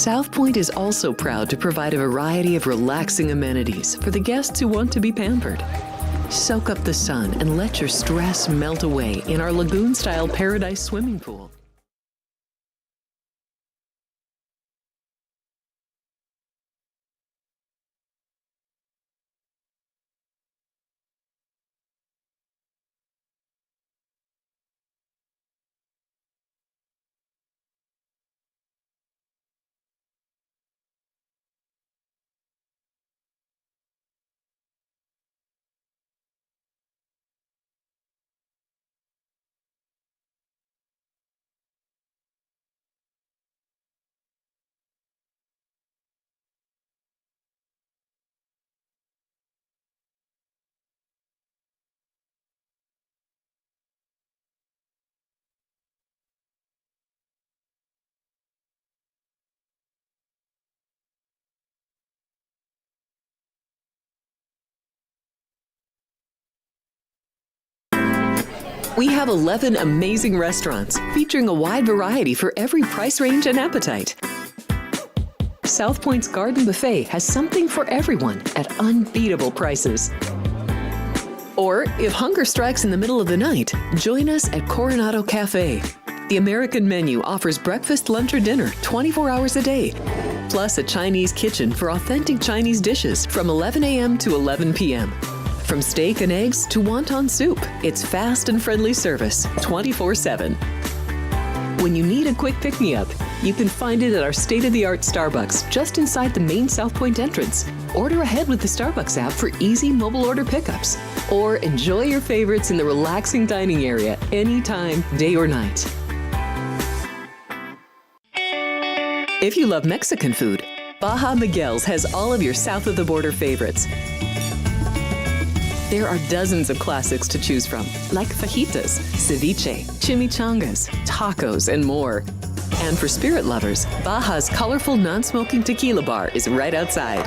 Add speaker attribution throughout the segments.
Speaker 1: South Point is also proud to provide a variety of relaxing amenities for the guests who want to be pampered. Soak up the sun and let your stress melt away in our lagoon-style paradise swimming pool. We have 11 amazing restaurants featuring a wide variety for every price range and appetite. South Point's Garden Buffet has something for everyone at unbeatable prices. Or, if hunger strikes in the middle of the night, join us at Coronado Cafe. The American menu offers breakfast, lunch, or dinner 24 hours a day, plus a Chinese kitchen for authentic Chinese dishes from 11 a.m. to 11 p.m. From steak and eggs to wonton soup, it's fast and friendly service 24/7. When you need a quick pick-me-up, you can find it at our state-of-the-art Starbucks just inside the main South Point entrance. Order ahead with the Starbucks app for easy mobile order pickups. Or enjoy your favorites in the relaxing dining area anytime, day or night. If you love Mexican food, Baja Miguel's has all of your south-of-the-border favorites. There are dozens of classics to choose from, like fajitas, ceviche, chimichangas, tacos, and more. And for spirit lovers, Baja's colorful non-smoking tequila bar is right outside.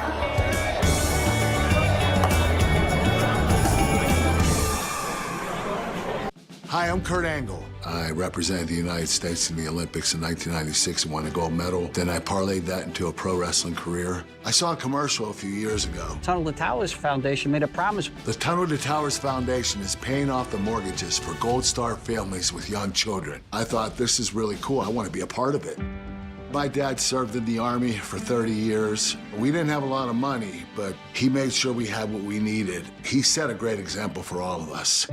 Speaker 2: Hi, I'm Kurt Angle. I represented the United States in the Olympics in 1996 and won a gold medal. Then I parlayed that into a pro wrestling career. I saw a commercial a few years ago.
Speaker 3: Tunnel to Towers Foundation made a promise.
Speaker 2: The Tunnel to Towers Foundation is paying off the mortgages for Gold Star families with young children. I thought, this is really cool. I want to be a part of it. My dad served in the Army for 30 years. We didn't have a lot of money, but he made sure we had what we needed. He set a great example for all of us.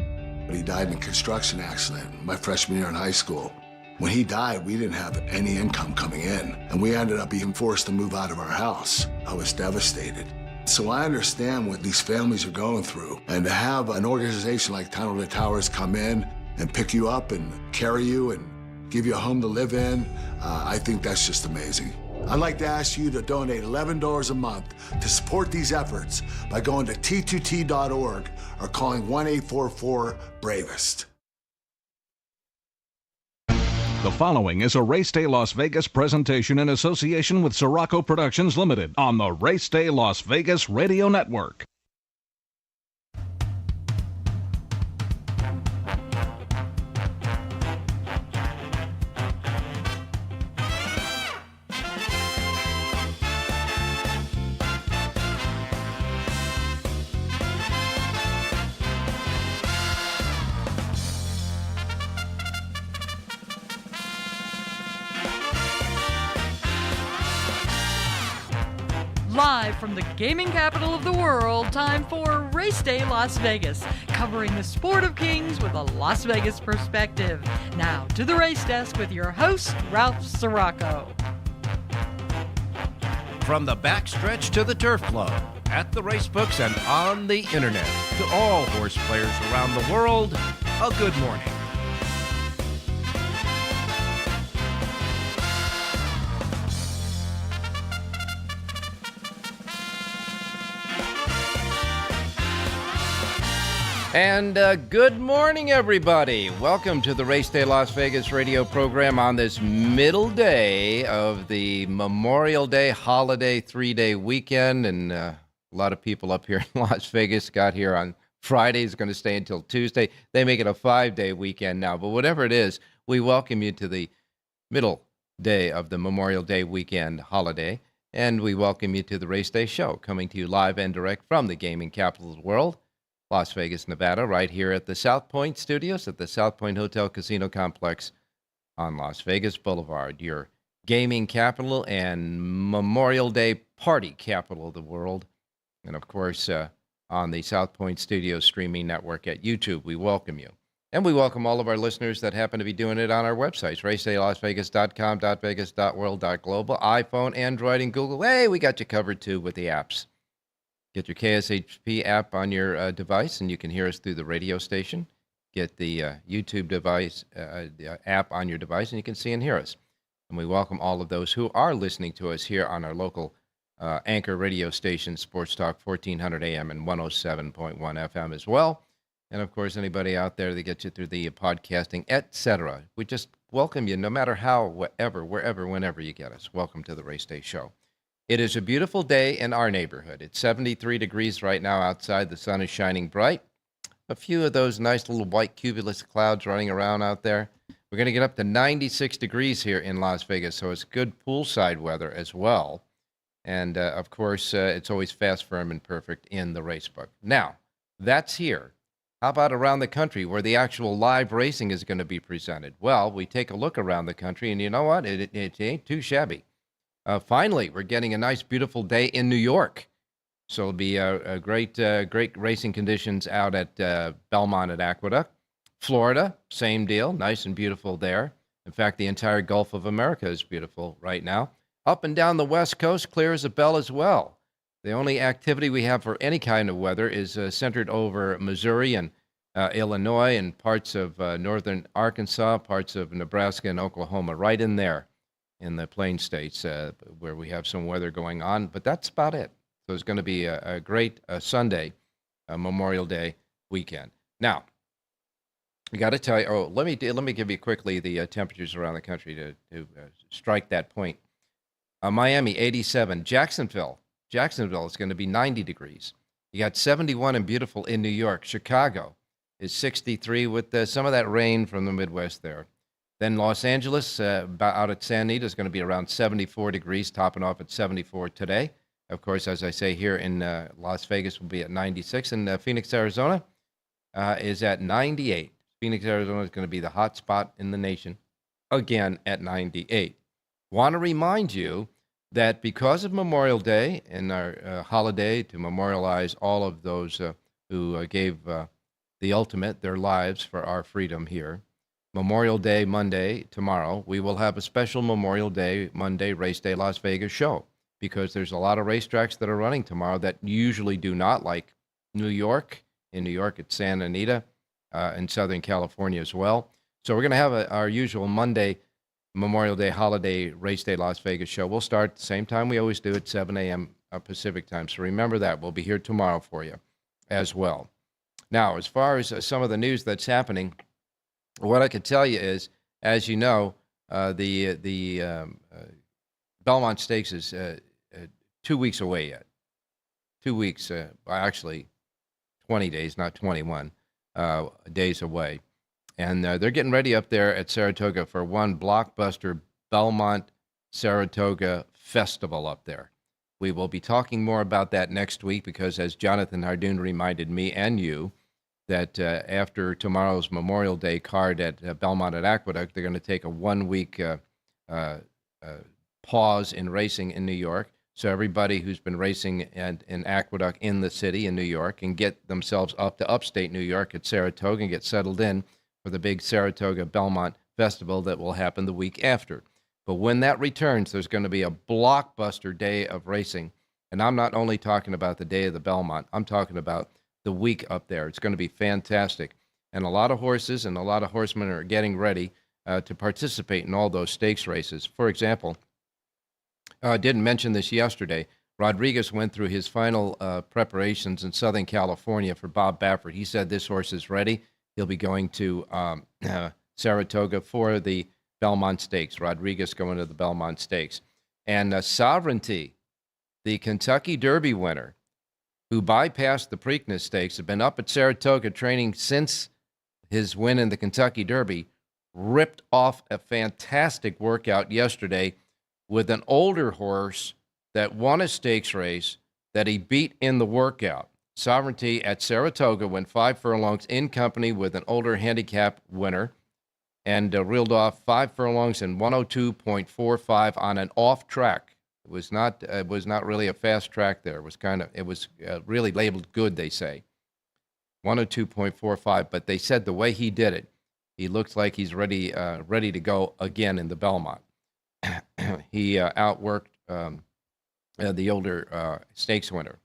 Speaker 2: He died in a construction accident my freshman year in high school. When he died, we didn't have any income coming in, and we ended up being forced to move out of our house. I was devastated. So I understand what these families are going through, and to have an organization like Tunnel to Towers come in and pick you up and carry you and give you a home to live in, I think that's just amazing. I'd like to ask you to donate $11 a month to support these efforts by going to t2t.org or calling 1-844-BRAVEST.
Speaker 4: The following is a Race Day Las Vegas presentation in association with Siraco Productions Limited on the Race Day Las Vegas Radio Network.
Speaker 5: Live from the gaming capital of the world, time for Race Day Las Vegas, covering the sport of kings with a Las Vegas perspective. Now to the race desk with your host, Ralph Siraco.
Speaker 6: From the backstretch to the turf club, at the race books and on the internet, to all horse players around the world, a good morning. And good morning, everybody. Welcome to the Race Day Las Vegas radio program on this middle day of the Memorial Day holiday 3-day weekend. And a lot of people up here in Las Vegas got here on Friday. It's going to stay until Tuesday. They make it a 5-day weekend now. But whatever it is, we welcome you to the middle day of the Memorial Day weekend holiday. And we welcome you to the Race Day Show, coming to you live and direct from the gaming capital of the world, Las Vegas, Nevada, right here at the South Point Studios at the South Point Hotel Casino Complex on Las Vegas Boulevard, your gaming capital and Memorial Day party capital of the world. And, of course, on the South Point Studios streaming network at YouTube, we welcome you. And we welcome all of our listeners that happen to be doing it on our websites, racedaylasvegas.com, .vegas, .world, .global, iPhone, Android, and Google. Hey, we got you covered, too, with the apps. Get your KSHP app on your device, and you can hear us through the radio station. Get the YouTube device the app on your device, and you can see and hear us. And we welcome all of those who are listening to us here on our local anchor radio station, Sports Talk 1400 AM and 107.1 FM as well. And, of course, anybody out there that gets you through the podcasting, etc. We just welcome you no matter how, whatever, wherever, whenever you get us. Welcome to the Race Day Show. It is a beautiful day in our neighborhood. It's 73 degrees right now outside. The sun is shining bright. A few of those nice little white cumulus clouds running around out there. We're going to get up to 96 degrees here in Las Vegas, so it's good poolside weather as well. And, of course, it's always fast, firm, and perfect in the race book. Now, that's here. How about around the country where the actual live racing is going to be presented? Well, we take a look around the country, and you know what? It ain't too shabby. Finally, we're getting a nice, beautiful day in New York. So it'll be a great racing conditions out at Belmont at Aqueduct. Florida, same deal. Nice and beautiful there. In fact, the entire Gulf of America is beautiful right now. Up and down the West Coast, clear as a bell as well. The only activity we have for any kind of weather is centered over Missouri and Illinois and parts of northern Arkansas, parts of Nebraska and Oklahoma, right in there in the Plain States where we have some weather going on. But that's about it. So it's going to be a great Sunday, Memorial Day weekend. Now, I got to tell you, let me give you quickly the temperatures around the country to strike that point. Miami, 87. Jacksonville is going to be 90 degrees. You got 71 and beautiful in New York. Chicago is 63 with some of that rain from the Midwest there. Then Los Angeles, out at San Anita, is going to be around 74 degrees, topping off at 74 today. Of course, as I say, here in Las Vegas will be at 96. And Phoenix, Arizona is at 98. Phoenix, Arizona is going to be the hot spot in the nation, again at 98. Want to remind you that because of Memorial Day and our holiday to memorialize all of those who gave the ultimate, their lives for our freedom here, Memorial Day Monday, tomorrow, we will have a special Memorial Day Monday Race Day Las Vegas show because there's a lot of racetracks that are running tomorrow that usually do not, like New York. In New York, it's Santa Anita, in Southern California as well. So we're going to have our usual Monday Memorial Day holiday Race Day Las Vegas show. We'll start at the same time we always do at 7 a.m. Pacific time. So remember that. We'll be here tomorrow for you as well. Now, as far as some of the news that's happening, what I can tell you is, as you know, the Belmont Stakes is 2 weeks away yet. 2 weeks, actually 20 days, not 21 days away. And they're getting ready up there at Saratoga for one blockbuster Belmont Saratoga Festival up there. We will be talking more about that next week because, as Jonathan Hardoon reminded me and you, that after tomorrow's Memorial Day card at Belmont at Aqueduct, they're going to take a 1 week pause in racing in New York. So everybody who's been racing in Aqueduct in the city in New York can get themselves up to upstate New York at Saratoga and get settled in for the big Saratoga Belmont Festival that will happen the week after. But when that returns, there's going to be a blockbuster day of racing. And I'm not only talking about the day of the Belmont, I'm talking about the week up there. It's going to be fantastic. And a lot of horses and a lot of horsemen are getting ready to participate in all those stakes races. For example, I didn't mention this yesterday. Rodriguez went through his final preparations in Southern California for Bob Baffert. He said this horse is ready. He'll be going to Saratoga for the Belmont Stakes. Rodriguez going to the Belmont Stakes. And Sovereignty, the Kentucky Derby winner, who bypassed the Preakness Stakes, have been up at Saratoga training since his win in the Kentucky Derby, ripped off a fantastic workout yesterday with an older horse that won a stakes race that he beat in the workout. Sovereignty at Saratoga went 5 furlongs in company with an older handicap winner and reeled off 5 furlongs in 102.45 on an off track. It was not really a fast track there. It was really labeled good, they say. 102.45, but they said the way he did it, he looks like he's ready to go again in the Belmont. He outworked the older stakes winner.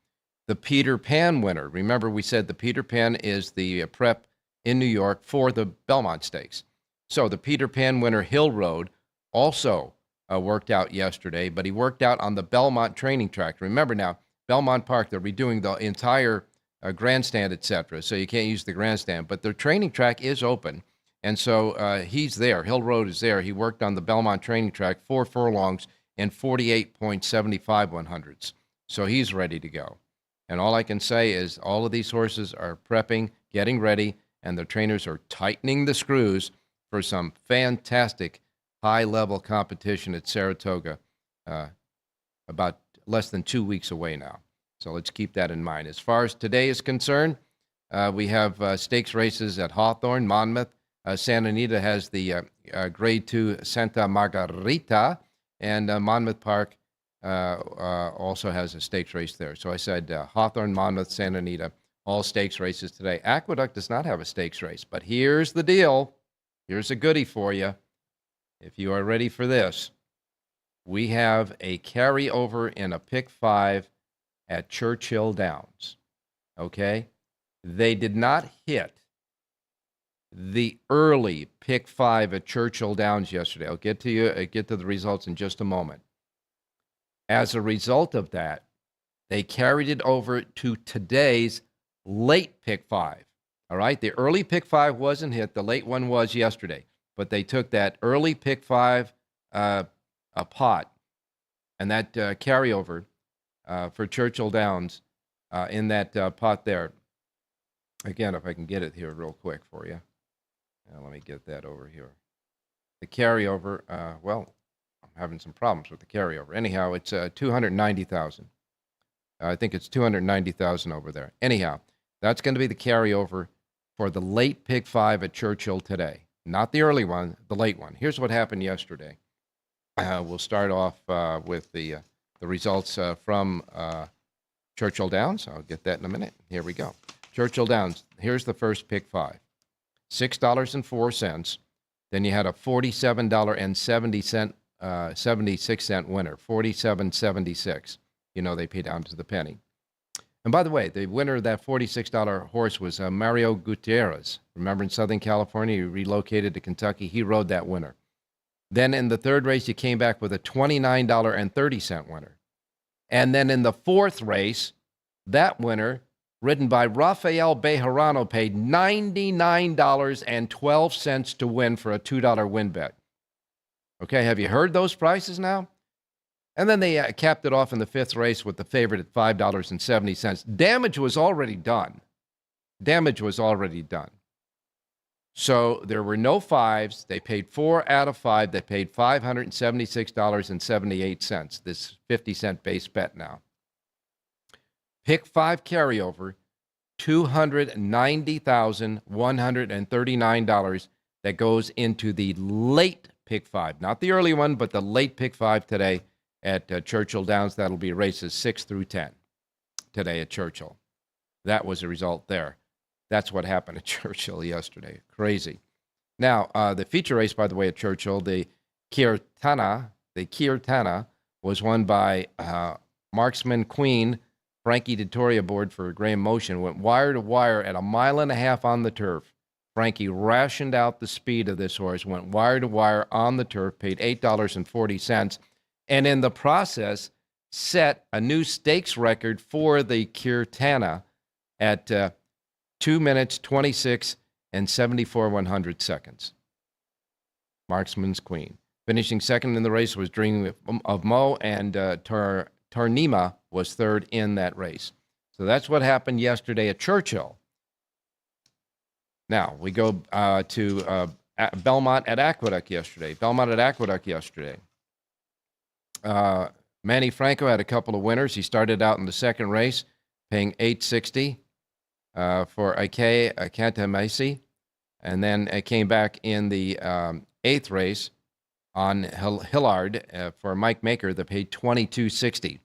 Speaker 6: The Peter Pan winner. Remember, we said the Peter Pan is the prep in New York for the Belmont Stakes. So the Peter Pan winner, Hill Road, also worked out yesterday, but he worked out on the Belmont training track. Remember now, Belmont Park, they're redoing the entire grandstand, etc., so you can't use the grandstand, but their training track is open, and so he's there. Hill Road is there. He worked on the Belmont training track, 4 furlongs and 48.75 100ths, so he's ready to go. And all I can say is all of these horses are prepping, getting ready, and their trainers are tightening the screws for some fantastic high-level competition at Saratoga about less than 2 weeks away now. So let's keep that in mind. As far as today is concerned, we have stakes races at Hawthorne, Monmouth. Santa Anita has the Grade 2 Santa Margarita, and Monmouth Park also has a stakes race there. So I said Hawthorne, Monmouth, Santa Anita, all stakes races today. Aqueduct does not have a stakes race, but here's the deal. Here's a goodie for you. If you are ready for this, we have a carryover in a pick 5 at Churchill Downs. Okay? They did not hit the early pick 5 at Churchill Downs yesterday. I'll get to the results in just a moment. As a result of that, they carried it over to today's late pick 5. All right? The early pick 5 wasn't hit. The late one was yesterday. But they took that early pick 5 a pot and that carryover for Churchill Downs in that pot there. Again, if I can get it here real quick for you. Let me get that over here. The carryover, I'm having some problems with the carryover. Anyhow, it's 290,000. I think it's 290,000 over there. Anyhow, that's going to be the carryover for the late pick 5 at Churchill today. Not the early one, the late one. Here's what happened yesterday. We'll start off with the results from Churchill Downs. I'll get that in a minute. Here we go. Churchill Downs. Here's the first pick 5. $6.04. Then you had a $47.76 winner. $47.76. You know they pay down to the penny. And by the way, the winner of that $46 horse was Mario Gutierrez. Remember in Southern California, he relocated to Kentucky. He rode that winner. Then in the third race, he came back with a $29.30 winner. And then in the fourth race, that winner, ridden by Rafael Bejarano, paid $99.12 to win for a $2 win bet. Okay, have you heard those prices now? And then they capped it off in the fifth race with the favorite at $5.70. Damage was already done. So there were no fives. They paid 4 out of 5. They paid $576.78. This 50-cent base bet now. Pick 5 carryover, $290,139 that goes into the late pick 5. Not the early one, but the late pick 5 today at Churchill Downs. That'll be races 6 through 10 today at Churchill. That was the result there. That's what happened at Churchill yesterday. Crazy. Now, the feature race, by the way, at Churchill, the Kirtana was won by Marksman Queen. Frankie Dettori aboard for Graham Motion. Went wire to wire at 1.5 miles on the turf. Frankie rationed out the speed of this horse, went wire to wire on the turf, paid $8.40, and in the process set a new stakes record for the Kirtana at 2 minutes, 26 and 74 100 seconds. Marksman's Queen. Finishing second in the race was Dream of Mo, and Tarnima was third in that race. So that's what happened yesterday at Churchill. Now, we go to Belmont at Aqueduct yesterday. Manny Franco had a couple of winners. He started out in the second race, paying $8.60 for Ike Cantamesi, and then came back in the eighth race on Hillard for Mike Maker that paid $22.60.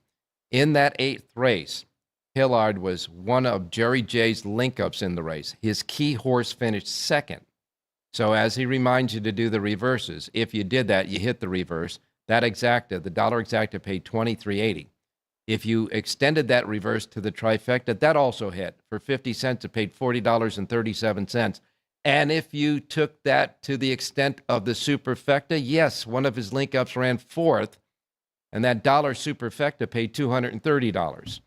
Speaker 6: In that eighth race, Hillard was one of Jerry J's link-ups in the race. His key horse finished second. So as he reminds you to do the reverses, if you did that, you hit the reverse. That exacta, the dollar exacta, paid $23.80. If you extended that reverse to the trifecta, that also hit. For 50 cents, it paid $40.37. And if you took that to the extent of the superfecta, yes, one of his link-ups ran fourth, and that dollar superfecta paid $230.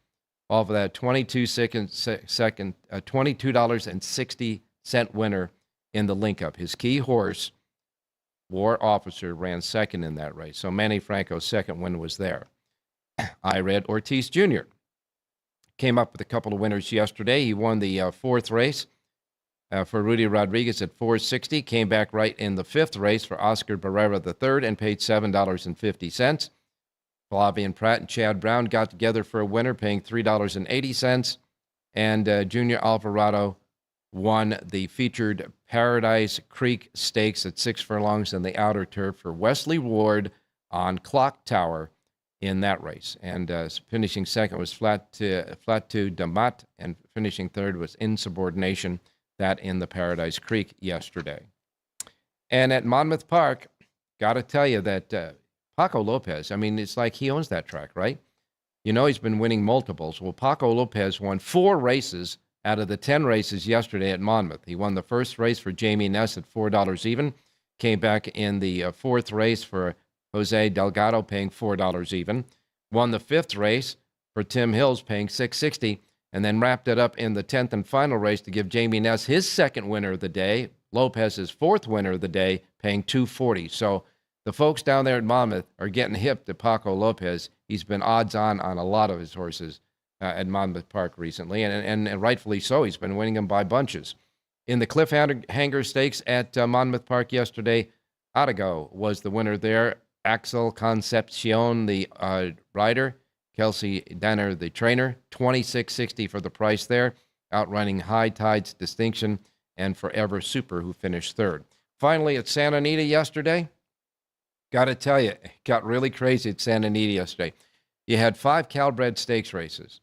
Speaker 6: Off of that $22.60 winner in the link-up. His key horse, War Officer, ran second in that race. So Manny Franco's second win was there. Irad Ortiz Jr. came up with a couple of winners yesterday. He won the fourth race for Rudy Rodriguez at $4.60. Came back right in the fifth race for Oscar Barrera III and paid $7.50. Flavian Pratt and Chad Brown got together for a winner, paying $3.80. And Junior Alvarado won the featured Paradise Creek Stakes at 6 furlongs in the outer turf for Wesley Ward on Clock Tower in that race. And finishing second was Flat to Damat, and finishing third was Insubordination, that in the Paradise Creek yesterday. And at Monmouth Park, got to tell you that Paco Lopez, I mean, it's like he owns that track, right? You know, he's been winning multiples. Well, Paco Lopez won 4 races out of the 10 races yesterday at Monmouth. He won the first race for Jamie Ness at $4 even, came back in the fourth race for Jose Delgado, paying $4 even, won the fifth race for Tim Hills, paying $6.60, and then wrapped it up in the 10th and final race to give Jamie Ness his second winner of the day, Lopez's fourth winner of the day, paying $2.40. So the folks down there at Monmouth are getting hip to Paco Lopez. He's been odds on a lot of his horses at Monmouth Park recently, and rightfully so. He's been winning them by bunches. In the Cliffhanger Stakes at Monmouth Park yesterday, Arago was the winner there. Axel Concepcion, the rider, Kelsey Danner, the trainer, $26.60 for the price there, outrunning High Tide's Distinction and Forever Super, who finished third. Finally, at Santa Anita yesterday, got to tell you, it got really crazy at Santa Anita yesterday. You had 5 Calbred Stakes races.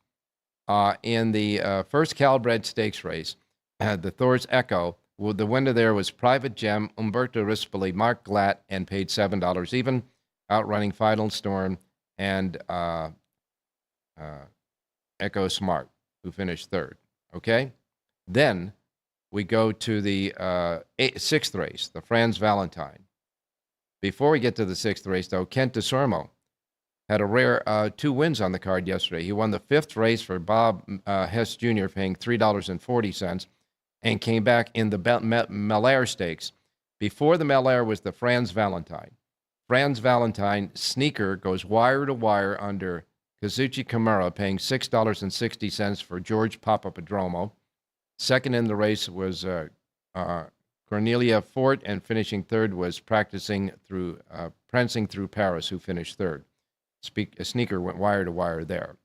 Speaker 6: In the first Calbred Stakes race, the Thor's Echo, well, the winner there was Private Gem, Umberto Rispoli, Mark Glatt, and paid $7 even, outrunning Final Storm and Echo Smart, who finished third. Okay? Then we go to the sixth race, the Franz Valentine. Before we get to the sixth race, though, Kent DeSormo had a rare 2 wins on the card yesterday. He won the fifth race for Bob Hess Jr., paying $3.40, and came back in the Melaire Stakes. Before the Melaire was the Franz Valentine. Franz Valentine sneaker goes wire to wire under Kazuchi Kimura, paying $6.60 for George Papapadromo. Second in the race was Cornelia Fort, and finishing third was Prancing Through Paris, who finished third. A sneaker went wire to wire there.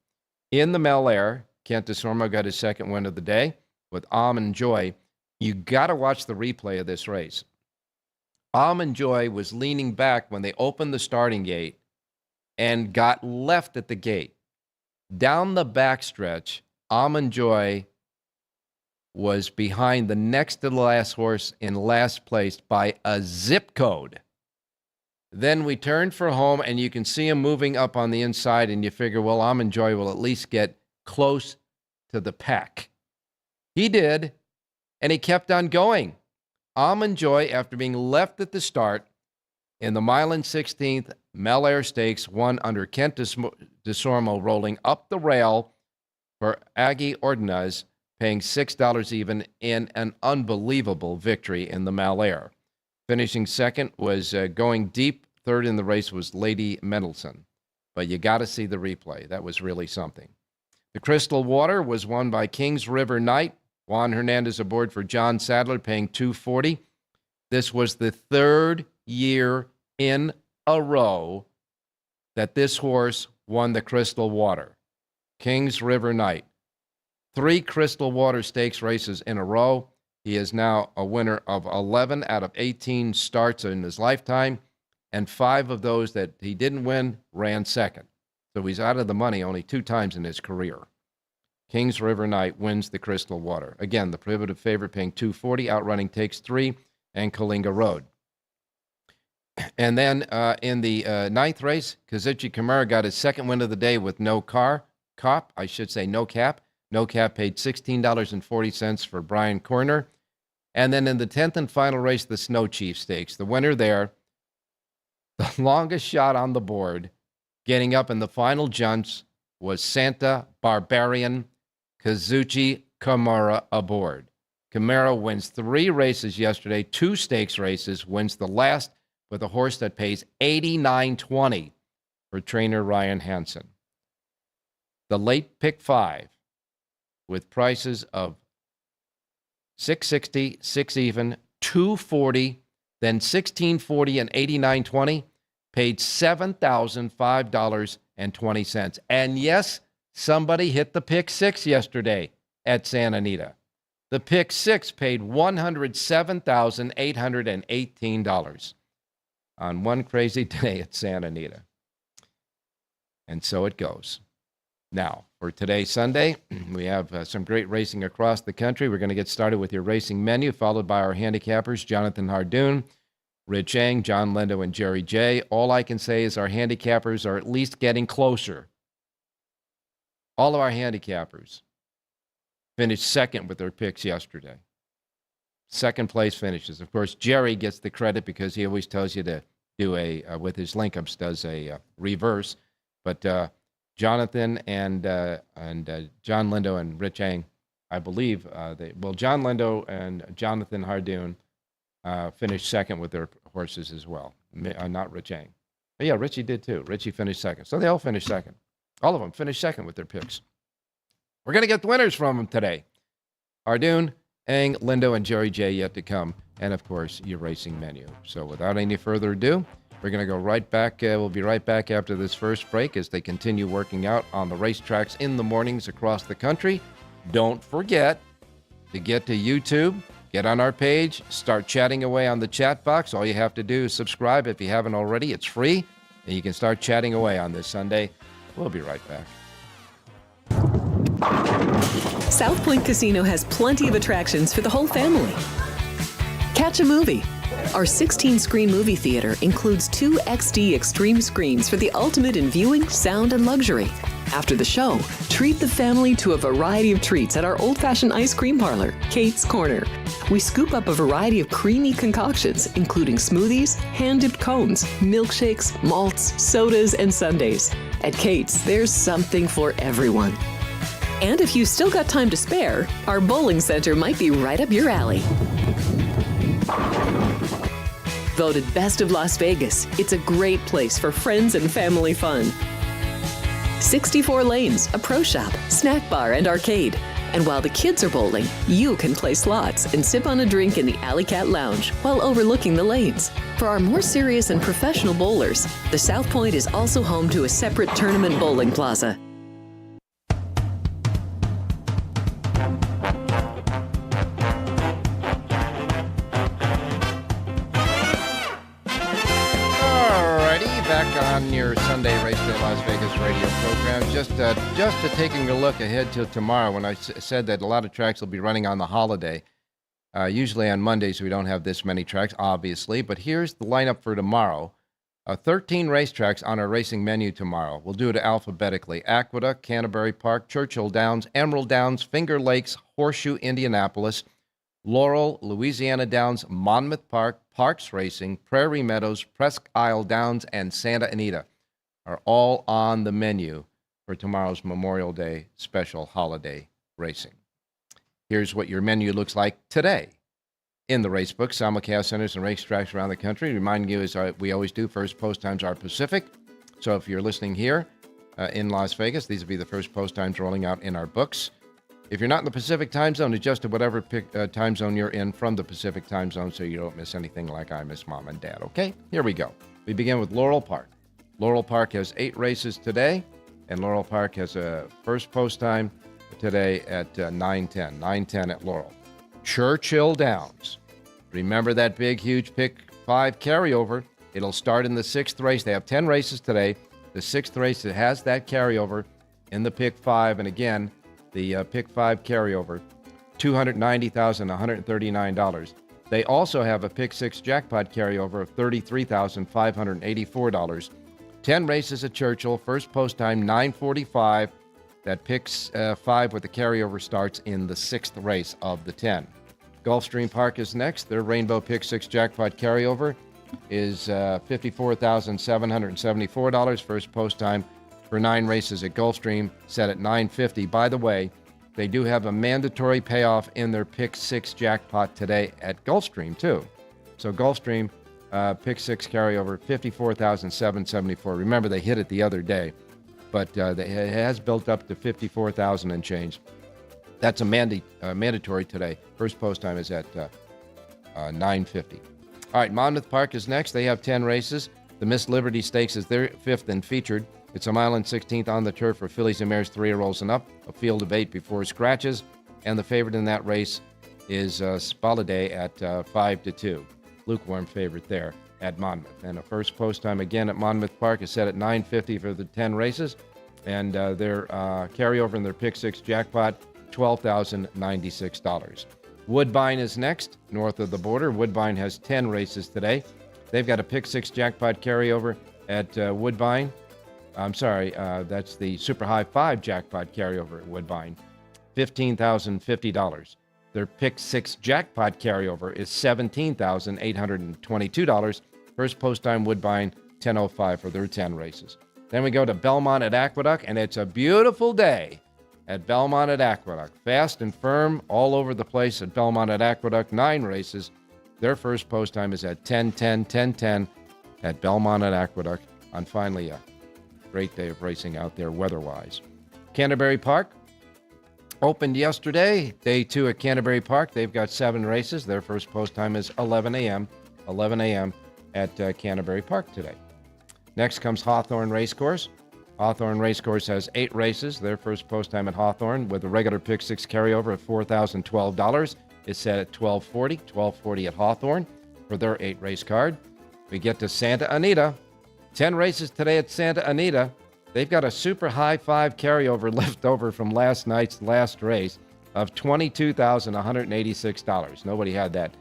Speaker 6: In the Melaire, Kent DeSormo got his second win of the day with Almond Joy. You got to watch the replay of this race. Almond Joy was leaning back when they opened the starting gate and got left at the gate. Down the backstretch, Almond Joy was behind the next to the last horse in last place by a zip code. Then we turned for home, and you can see him moving up on the inside, and you figure, well, Almond Joy will at least get close to the pack. He did, and he kept on going. Almond Joy, after being left at the start in the mile and 16th Melaire Stakes, won under Kent DeSormo, rolling up the rail for Aggie Ordonez, paying $6 even in an unbelievable victory in the Melaire. Finishing second was Going Deep. Third in the race was Lady Mendelssohn. But you got to see the replay. That was really something. The Crystal Water was won by Kings River Knight. Juan Hernandez aboard for John Sadler, paying $2.40. This was the third year in a row that this horse won the Crystal Water. Kings River Knight. 3 Crystal Water Stakes races in a row. He is now a winner of 11 out of 18 starts in his lifetime, and 5 of those that he didn't win ran second. So he's out of the money only 2 times in his career. Kings River Knight wins the Crystal Water. Again, the prohibitive favorite paying $240, outrunning Takes 3 and Kalinga Road. And then in the 9th race, Kazuchi Kimura got his second win of the day with no cap. No cap paid $16.40 for Brian Corner. And then in the 10th and final race, the Snow Chief Stakes, the winner there, the longest shot on the board, getting up in the final jumps, was Santa Barbarian Kazuchi Kimura aboard. Kimura wins 3 races yesterday, 2 stakes races, wins the last with a horse that pays $89.20 for trainer Ryan Hansen. The late pick 5, with prices of $660, 6 even, $240, then $16.40 and $89.20, paid $7,005.20. And yes, somebody hit the pick 6 yesterday at Santa Anita. The pick 6 paid $107,818 on one crazy day at Santa Anita. And so it goes. Now, for today, Sunday, we have some great racing across the country. We're going to get started with your racing menu, followed by our handicappers, Jonathan Hardoon, Rich Eng, John Lindo, and Jerry J. All I can say is our handicappers are at least getting closer. All of our handicappers finished second with their picks yesterday. Second place finishes. Of course, Jerry gets the credit because he always tells you to do with his link-ups, does a reverse. But Jonathan and John Lindo and Rich Eng, I believe, John Lindo and Jonathan Hardoon finished second with their horses as well. Not Rich Eng. But yeah, Richie did too. Richie finished second. So they all finished second. All of them finished second with their picks. We're going to get the winners from them today. Hardoon, Eng, Lindo, and Jerry J yet to come. And, of course, your racing menu. So without any further ado, we're going to go right back. We'll be right back after this first break as they continue working out on the racetracks in the mornings across the country. Don't forget to get to YouTube, get on our page, start chatting away on the chat box. All you have to do is subscribe if you haven't already. It's free, and you can start chatting away on this Sunday. We'll be right back.
Speaker 1: South Point Casino has plenty of attractions for the whole family. Catch a movie. Our 16-screen movie theater includes 2 XD Extreme screens for the ultimate in viewing, sound, and luxury. After the show, treat the family to a variety of treats at our old-fashioned ice cream parlor, Kate's Corner. We scoop up a variety of creamy concoctions, including smoothies, hand-dipped cones, milkshakes, malts, sodas, and sundaes. At Kate's, there's something for everyone. And if you still got time to spare, our bowling center might be right up your alley. Voted Best of Las Vegas, it's a great place for friends and family fun. 64 lanes, a pro shop, snack bar, and arcade. And while the kids are bowling, you can play slots and sip on a drink in the Alley Cat Lounge while overlooking the lanes. For our more serious and professional bowlers, the South Point is also home to a separate tournament bowling plaza.
Speaker 6: On your Sunday Race Day Las Vegas radio program, just to taking a look ahead to tomorrow, when I said that a lot of tracks will be running on the holiday. Usually on Mondays we don't have this many tracks, obviously, but here's the lineup for tomorrow. 13 racetracks on our racing menu tomorrow. We'll do it alphabetically. Aqueduct, Canterbury Park, Churchill Downs, Emerald Downs, Finger Lakes, Horseshoe, Indianapolis, Laurel, Louisiana Downs, Monmouth Park, Parks Racing, Prairie Meadows, Presque Isle Downs, and Santa Anita are all on the menu for tomorrow's Memorial Day special holiday racing. Here's what your menu looks like today in the racebook. Simulcast centers and racetracks around the country. Reminding you, as we always do, first post times are Pacific. So if you're listening here in Las Vegas, these will be the first post times rolling out in our books. If you're not in the Pacific time zone, adjust to whatever time zone you're in from the Pacific time zone so you don't miss anything like I miss Mom and Dad, okay? Here we go. We begin with Laurel Park. Laurel Park has 8 races today, and Laurel Park has a first post time today at 9:10. 9:10 at Laurel. Churchill Downs. Remember that big, huge Pick 5 carryover. It'll start in the 6th race. They have 10 races today. The 6th race, it has that carryover in the Pick 5. And again, the Pick 5 carryover, $290,139. They also have a Pick 6 jackpot carryover of $33,584. 10 races at Churchill. First post time, 9:45. That Pick 5 with the carryover starts in the 6th race of the 10. Gulfstream Park is next. Their Rainbow Pick 6 jackpot carryover is $54,774. First post time for 9 races at Gulfstream, set at 9:50. By the way, they do have a mandatory payoff in their Pick 6 jackpot today at Gulfstream, too. So Gulfstream, Pick 6 carryover, $54,774. Remember, they hit it the other day, but it has built up to $54,000 and change. That's a mandatory today. First post time is at 9:50. All right, Monmouth Park is next. They have 10 races. The Miss Liberty Stakes is their 5th and featured. It's a mile and 16th on the turf for fillies and mares 3-year-olds and up. A field of 8 before scratches. And the favorite in that race is Spaladay at 5-2. Lukewarm favorite there at Monmouth. And a first post time again at Monmouth Park is set at 9:50 for the 10 races. And their carryover in their Pick 6 jackpot, $12,096. Woodbine is next, north of the border. Woodbine has 10 races today. They've got a Pick 6 jackpot carryover at Woodbine. I'm sorry, that's the Super High 5 jackpot carryover at Woodbine, $15,050. Their Pick 6 jackpot carryover is $17,822. First post time Woodbine, 10:05 for their 10 races. Then we go to Belmont at Aqueduct, and it's a beautiful day at Belmont at Aqueduct. Fast and firm all over the place at Belmont at Aqueduct. 9 races. Their first post time is at 10:10 at Belmont at Aqueduct on finally a great day of racing out there weather-wise. Canterbury Park opened yesterday. Day 2 at Canterbury Park. They've got 7 races. Their first post time is 11 a.m. 11 a.m. at Canterbury Park today. Next comes Hawthorne Racecourse. Hawthorne Racecourse has 8 races. Their first post time at Hawthorne with a regular Pick 6 carryover of $4,012 is set at $1240 at Hawthorne for their 8 race card. We get to Santa Anita. 10 races today at Santa Anita. They've got a Super High 5 carryover left over from last night's last race of $22,186. Nobody had that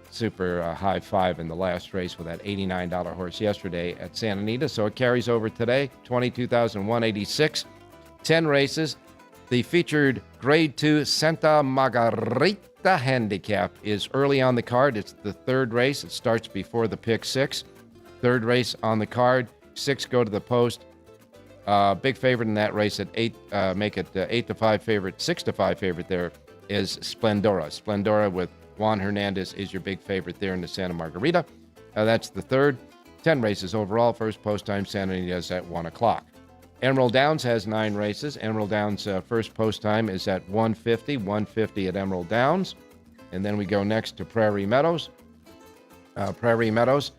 Speaker 6: Super High 5 in the last race with that $89 horse yesterday at Santa Anita. So it carries over today, $22,186. 10 races. The featured Grade 2 Santa Margarita Handicap is early on the card. It's the 3rd race. It starts before the Pick 6. 3rd race on the card. 6 go to the post. Big favorite in that race at 8, make it 8-5 favorite, 6-5 favorite there is Splendora. Splendora with Juan Hernandez is your big favorite there in the Santa Margarita. That's the 3rd. 10 races overall. First post time Santa Anita is at 1 o'clock. Emerald Downs has 9 races. Emerald Downs first post time is at 1:50 at Emerald Downs. And then we go next to Prairie Meadows. Prairie Meadows.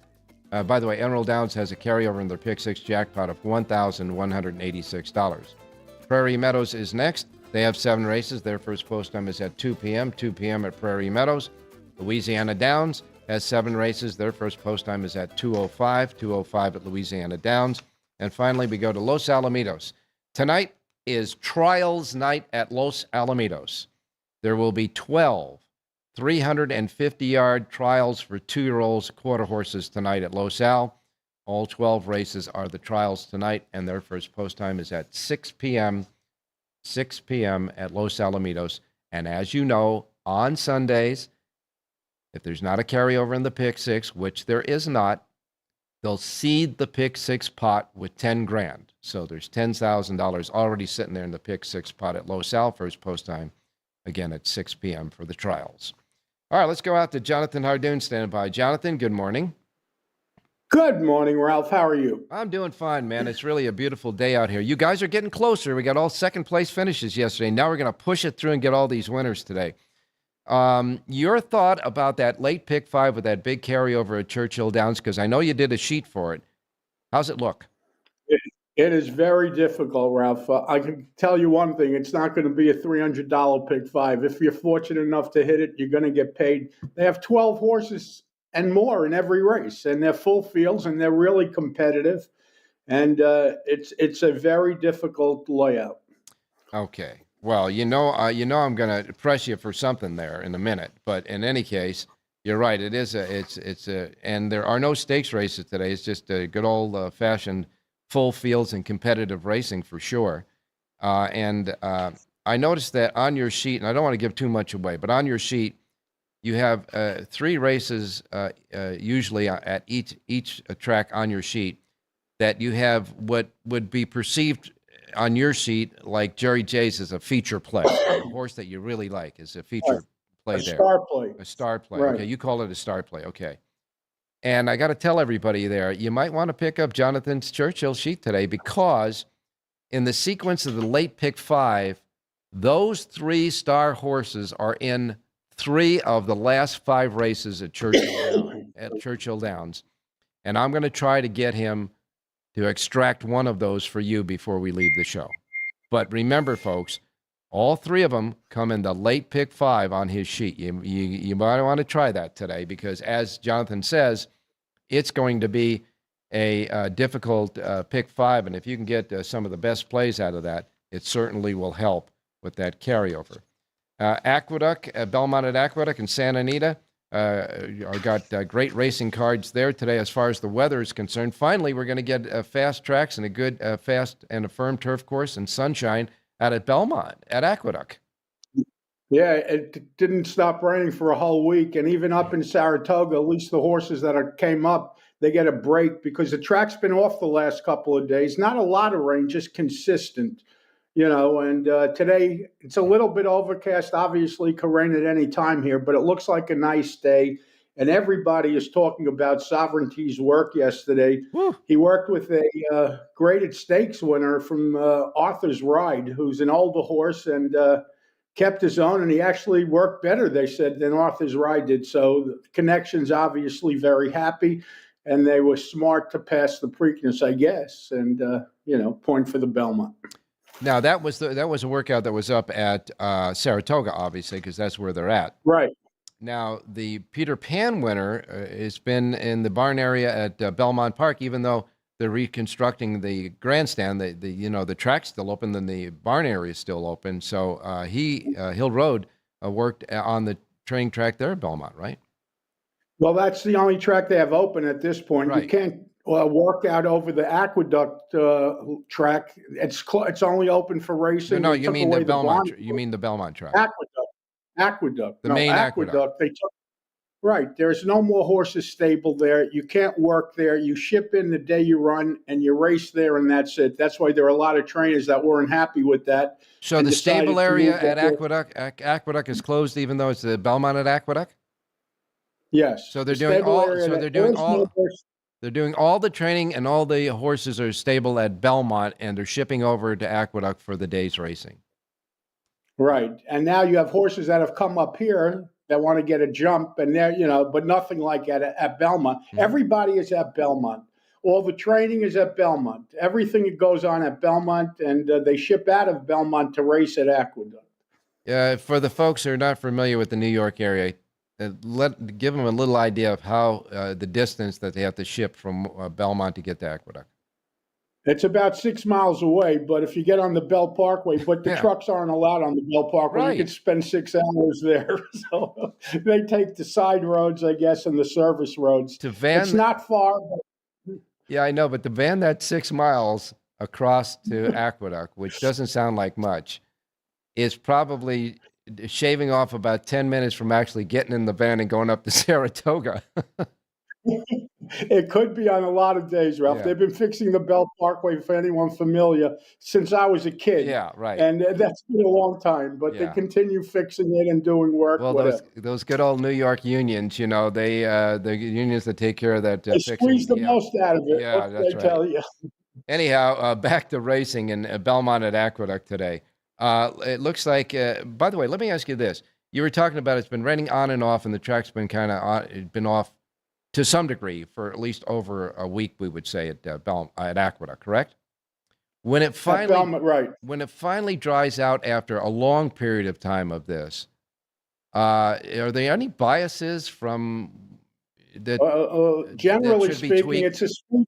Speaker 6: By the way, Emerald Downs has a carryover in their Pick 6 jackpot of $1,186. Prairie Meadows is next. They have 7 races. Their first post time is at 2 p.m. 2 p.m. at Prairie Meadows. Louisiana Downs has 7 races. Their first post time is at 2:05 at Louisiana Downs. And finally, we go to Los Alamitos. Tonight is Trials Night at Los Alamitos. There will be 12 350-yard trials for 2-year-olds, quarter horses tonight at Los Al. All 12 races are the trials tonight, and their first post time is at 6 p.m. 6 p.m. at Los Alamitos. And as you know, on Sundays, if there's not a carryover in the Pick 6, which there is not, they'll seed the Pick 6 pot with $10,000. So there's $10,000 already sitting there in the Pick 6 pot at Los Al. First post time, again, at 6 p.m. for the trials. All right, let's go out to Jonathan Hardoon standing by. Jonathan, good morning.
Speaker 7: Good morning, Ralph. How are you?
Speaker 6: I'm doing fine, man. It's really a beautiful day out here. You guys are getting closer. We got all second place finishes yesterday. Now we're going to push it through and get all these winners today. Your thought about that late pick 5 with that big carryover at Churchill Downs, because I know you did a sheet for it. How's it look?
Speaker 7: It is very difficult, Ralph. I can tell you one thing. It's not going to be a $300 pick 5. If you're fortunate enough to hit it, you're going to get paid. They have 12 horses and more in every race, and they're full fields, and they're really competitive. And it's a very difficult layout.
Speaker 6: Okay. Well, I'm going to press you for something there in a minute. But in any case, you're right. It is and there are no stakes races today. It's just a good old fashioned full fields and competitive racing for sure. And I noticed that on your sheet, and I don't want to give too much away, but on your sheet, you have 3 races usually at each track on your sheet that you have what would be perceived on your sheet like Jerry J's as a feature play. A horse that you really like is a feature play there.
Speaker 7: Star play.
Speaker 6: A star play.
Speaker 7: Right.
Speaker 6: Okay, you call it a star play. Okay. And I got to tell everybody there, you might want to pick up Jonathan's Churchill sheet today because in the sequence of the late pick 5, those 3 star horses are in 3 of the last 5 races at Churchill Downs. And I'm going to try to get him to extract one of those for you before we leave the show. But remember, folks, all 3 of them come in the late pick 5 on his sheet. You might want to try that today because, as Jonathan says, it's going to be a difficult pick 5. And if you can get some of the best plays out of that, it certainly will help with that carryover. Aqueduct, Belmont at Aqueduct and Santa Anita got great racing cards there today as far as the weather is concerned. Finally, we're going to get fast tracks and a good fast and a firm turf course and sunshine out at Belmont at Aqueduct.
Speaker 7: Yeah, it didn't stop raining for a whole week. And even up in Saratoga, at least the horses that came up, they get a break because the track's been off the last couple of days. Not a lot of rain, just consistent. And today it's a little bit overcast. Obviously, could rain at any time here, but it looks like a nice day. And everybody is talking about Sovereignty's work yesterday. Woo. He worked with a graded stakes winner from Arthur's Ride, who's an older horse and kept his own. And he actually worked better, they said, than Arthur's Ride did. So the Connection's obviously very happy. And they were smart to pass the Preakness, I guess, and, point for the Belmont.
Speaker 6: Now, that was a workout that was up at Saratoga, obviously, because that's where they're at.
Speaker 7: Right.
Speaker 6: Now, the Peter Pan winner has been in the barn area at Belmont Park, even though they're reconstructing the grandstand. The track's still open, and the barn area is still open. So Hill Road worked on the training track there at Belmont, right?
Speaker 7: Well, that's the only track they have open at this point.
Speaker 6: Right.
Speaker 7: You can't work out over the Aqueduct track. It's only open for racing.
Speaker 6: No, you mean the Belmont. You mean the Belmont track?
Speaker 7: Aqueduct.
Speaker 6: The main Aqueduct.
Speaker 7: They took. Right. There's no more horses stable there. You can't work there. You ship in the day you run and you race there, and that's it. That's why there are a lot of trainers that weren't happy with that.
Speaker 6: So the stable area at Aqueduct is closed, even though it's the Belmont at Aqueduct.
Speaker 7: Yes.
Speaker 6: So they're doing all the training, and all the horses are stable at Belmont, and they're shipping over to Aqueduct for the day's racing.
Speaker 7: Right. And now you have horses that have come up here that want to get a jump, and they're, but nothing like at Belmont. Mm-hmm. Everybody is at Belmont. All the training is at Belmont. Everything that goes on at Belmont, and they ship out of Belmont to race at Aqueduct.
Speaker 6: For the folks who are not familiar with the New York area, give them a little idea of how the distance that they have to ship from Belmont to get to Aqueduct.
Speaker 7: It's about 6 miles away, but if you get on the Bell Parkway, but the trucks aren't allowed on the Bell Parkway. Right. You could spend 6 hours there. So they take the side roads, I guess, and the service roads. It's not far. But...
Speaker 6: Yeah, I know, but to van that 6 miles across to Aqueduct, which doesn't sound like much, is probably shaving off about 10 minutes from actually getting in the van and going up to Saratoga.
Speaker 7: It could be on a lot of days, Ralph.
Speaker 6: Yeah.
Speaker 7: They've been fixing the Bell Parkway, for anyone familiar, since I was a kid.
Speaker 6: Yeah, right.
Speaker 7: And that's been a long time, but they
Speaker 6: Yeah.
Speaker 7: continue fixing it and doing work.
Speaker 6: Well,
Speaker 7: whatever.
Speaker 6: those good old New York unions, you know, they the unions that take care of that
Speaker 7: They
Speaker 6: fixing.
Speaker 7: squeeze the most out of it.
Speaker 6: Yeah,
Speaker 7: what
Speaker 6: that's
Speaker 7: can I tell you?
Speaker 6: Anyhow, back to racing in Belmont at Aqueduct today. It looks like, by the way, let me ask you this. You were talking about it's been raining on and off, and the track's been kind of been off to some degree for at least over a week, we would say, at Aqueduct, correct? When it finally dries out after a long period of time of this, are there any biases from that?
Speaker 7: Generally
Speaker 6: that should be
Speaker 7: speaking,
Speaker 6: tweaked?
Speaker 7: it's a speed.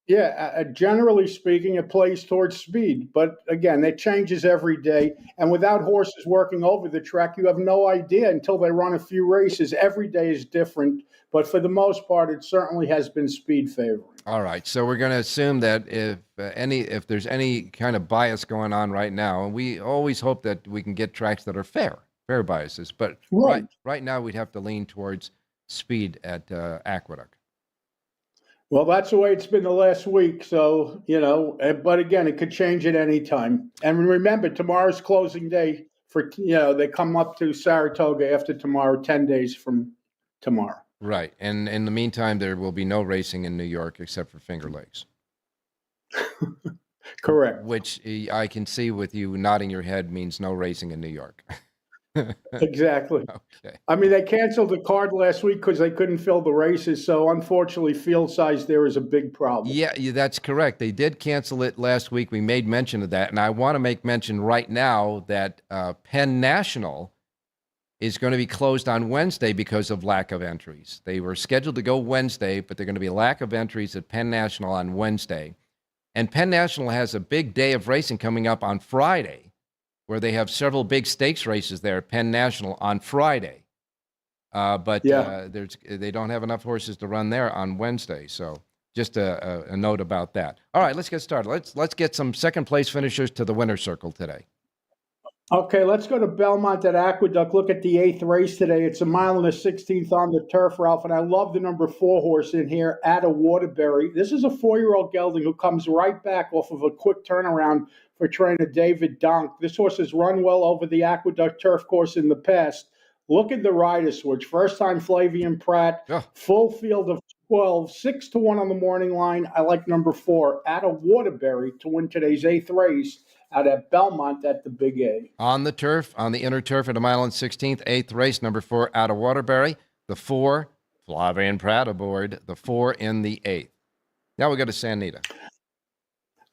Speaker 7: Yeah, generally speaking, it plays towards speed. But again, it changes every day. And without horses working over the track, you have no idea until they run a few races. Every day is different. But for the most part, it certainly has been speed favoring.
Speaker 6: All right, so we're going to assume that if there's any kind of bias going on right now, and we always hope that we can get tracks that are fair biases, but right now we'd have to lean towards speed at Aqueduct.
Speaker 7: Well, that's the way it's been the last week. So, but again, it could change at any time. And remember, tomorrow's closing day for, they come up to Saratoga after tomorrow, 10 days from tomorrow.
Speaker 6: Right. And in the meantime, there will be no racing in New York except for Finger Lakes.
Speaker 7: Correct.
Speaker 6: Which I can see with you nodding your head means no racing in New York.
Speaker 7: Exactly.
Speaker 6: Okay.
Speaker 7: I mean, they canceled the card last week because they couldn't fill the races. So unfortunately, field size there is a big problem.
Speaker 6: Yeah, that's correct. They did cancel it last week. We made mention of that. And I want to make mention right now that Penn National is going to be closed on Wednesday because of lack of entries. They were scheduled to go Wednesday, but they're going to be a lack of entries at Penn National on Wednesday. And Penn National has a big day of racing coming up on Friday, where they have several big stakes races there at Penn National on Friday. But they don't have enough horses to run there on Wednesday. So just a note about that. All right, let's get started. Let's get some second place finishers to the winner's circle today.
Speaker 7: Okay, let's go to Belmont at Aqueduct. Look at the 8th race today. It's a mile and a 16th on the turf, Ralph, and I love the number 4 horse in here, Ada Waterbury. This is a 4-year-old gelding who comes right back off of a quick turnaround for trainer David Donk. This horse has run well over the Aqueduct turf course in the past. Look at the rider switch. First time Flavian Pratt, full field of 12, 6-1 on the morning line. I like number 4, Ada Waterbury, to win today's 8th race out at Belmont at the Big A.
Speaker 6: On the turf, on the inner turf at a mile and 16th, 8th race, number 4, Ada Waterbury. The 4, Flavian Pratt aboard. The 4 in the 8th. Now we go to San Anita.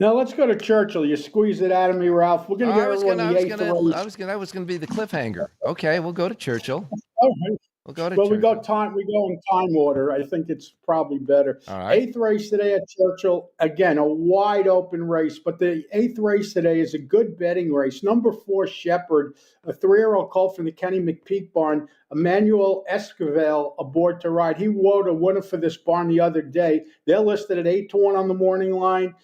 Speaker 7: Now let's go to Churchill. You squeezed it out of me, Ralph. We're going to get everyone the 8th race.
Speaker 6: That was going to be the cliffhanger. Okay, we'll go to Churchill.
Speaker 7: All right.
Speaker 6: We'll go to
Speaker 7: Churchill. We go in time order. I think it's probably better.
Speaker 6: All right.
Speaker 7: 8th race today at Churchill. Again, a wide open race, but the 8th race today is a good betting race. Number 4, Shepherd, a 3-year-old colt from the Kenny McPeak barn. Emmanuel Esquivel aboard to ride. He rode a winner for this barn the other day. They're listed at 8-1 on the morning line.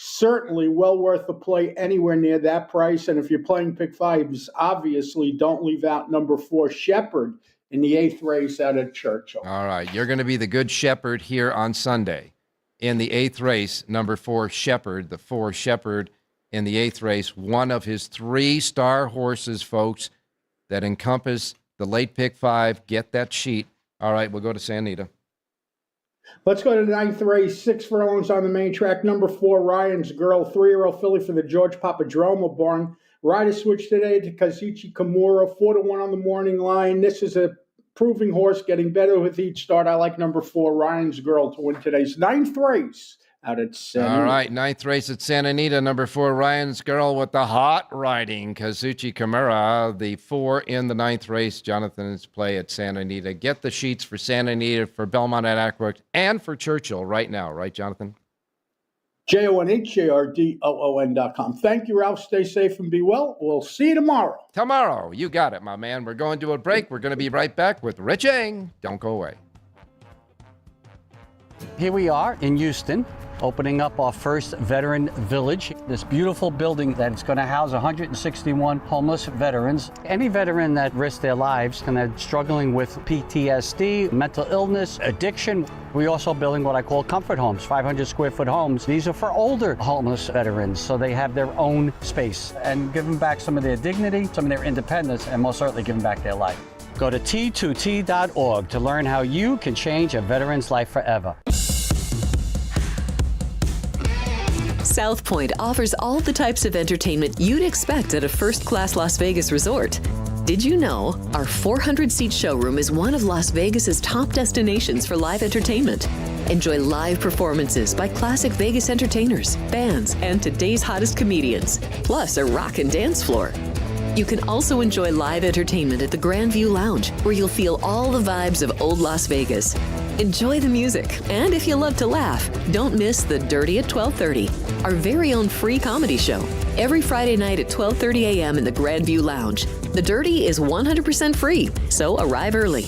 Speaker 7: Certainly well worth the play anywhere near that price. And if you're playing pick fives, obviously don't leave out number 4, Shepherd, in the 8th race out at Churchill.
Speaker 6: All right. You're going to be the good shepherd here on Sunday. In the 8th race, number 4, Shepherd, the 4 Shepherd in the 8th race, one of his 3-star horses, folks, that encompass the late pick 5. Get that sheet. All right. We'll go to San Anita.
Speaker 7: Let's go to the 9th race, 6 furlongs on the main track. Number 4, Ryan's Girl, 3-year-old filly for the George Papadromo barn. Rider switch today to Kazuchi Kimura, 4-1 on the morning line. This is a proving horse, getting better with each start. I like number 4, Ryan's Girl, to win today's 9th race out at San Anita.
Speaker 6: All right, 9th race at Santa Anita, number 4, Ryan's Girl with the hot riding, Kazuchi Kimura, the 4 in the 9th race. Jonathan's play at Santa Anita. Get the sheets for Santa Anita, for Belmont at Aqueduct, and for Churchill right now, right, Jonathan?
Speaker 7: JONHJRDOON.com. Thank you, Ralph. Stay safe and be well. We'll see you tomorrow.
Speaker 6: Tomorrow. You got it, my man. We're going to a break. We're going to be right back with Rich Eng. Don't go away.
Speaker 3: Here we are in Houston. opening up our first veteran village, this beautiful building that's going to house 161 homeless veterans. Any veteran that risks their lives and they're struggling with PTSD, mental illness, addiction. We're also building what I call comfort homes, 500 square foot homes. These are for older homeless veterans, so they have their own space and give them back some of their dignity, some of their independence, and most certainly give them back their life. Go to T2T.org to learn how you can change a veteran's life forever.
Speaker 1: South Point offers all the types of entertainment you'd expect at a first-class Las Vegas resort. Did you know our 400-seat showroom is one of Las Vegas's top destinations for live entertainment? Enjoy live performances by classic Vegas entertainers, bands, and today's hottest comedians, plus a rock and dance floor. You can also enjoy live entertainment at the Grand View Lounge, where you'll feel all the vibes of old Las Vegas. Enjoy the music, and if you love to laugh, don't miss The Dirty at 12:30, our very own free comedy show, every Friday night at 12:30 a.m. in the Grand View Lounge. The Dirty is 100% free, so arrive early.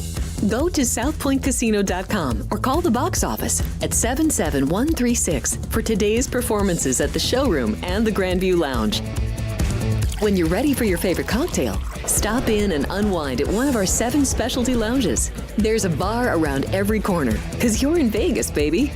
Speaker 1: Go to southpointcasino.com or call the box office at 77136 for today's performances at the showroom and the Grand View Lounge. When you're ready for your favorite cocktail, stop in and unwind at one of our 7 specialty lounges. There's a bar around every corner, because you're in Vegas, baby.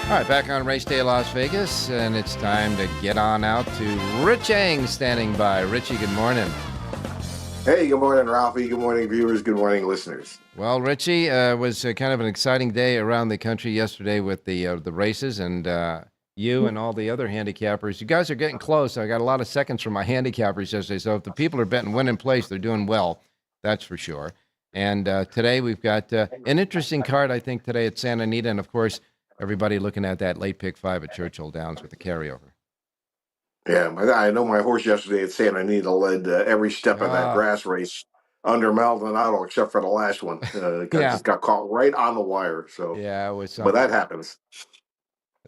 Speaker 6: All right, back on Race Day Las Vegas, and it's time to get on out to Rich Eng standing by. Richie, good morning.
Speaker 8: Hey, good morning, Ralphie. Good morning, viewers. Good morning, listeners.
Speaker 6: Well, Richie, was kind of an exciting day around the country yesterday with the races, and you and all the other handicappers. You guys are getting close. I got a lot of seconds from my handicappers yesterday, so if the people are betting win in place, they're doing well. That's for sure. And today we've got an interesting card, I think, today at Santa Anita, and, of course, everybody looking at that late pick 5 at Churchill Downs with the carryover.
Speaker 8: Yeah, I know my horse yesterday at Santa Anita led every step of that grass race under Maldonado, except for the last one. Just got caught right on the wire. So
Speaker 6: yeah, it was
Speaker 8: but that happens.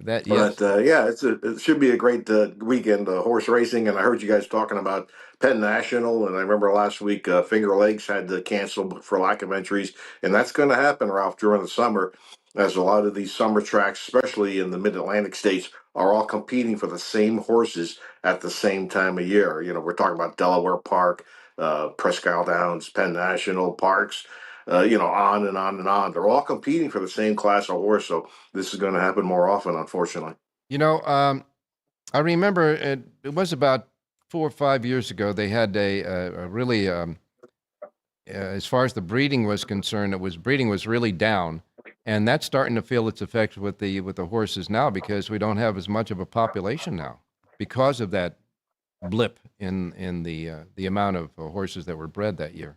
Speaker 6: That yes.
Speaker 8: But it should be a great weekend horse racing. And I heard you guys talking about Penn National, and I remember last week Finger Lakes had to cancel for lack of entries, and that's going to happen, Ralph, during the summer, as a lot of these summer tracks, especially in the Mid-Atlantic states, are all competing for the same horses at the same time of year. You know, we're talking about Delaware Park, Presque Isle Downs, Penn National Parks, on and on and on. They're all competing for the same class of horse, so this is going to happen more often, unfortunately.
Speaker 6: You know, I remember it was about 4 or 5 years ago, they had a really, as far as the breeding was concerned, breeding was really down. And that's starting to feel its effect with the horses now, because we don't have as much of a population now because of that blip in the amount of horses that were bred that year.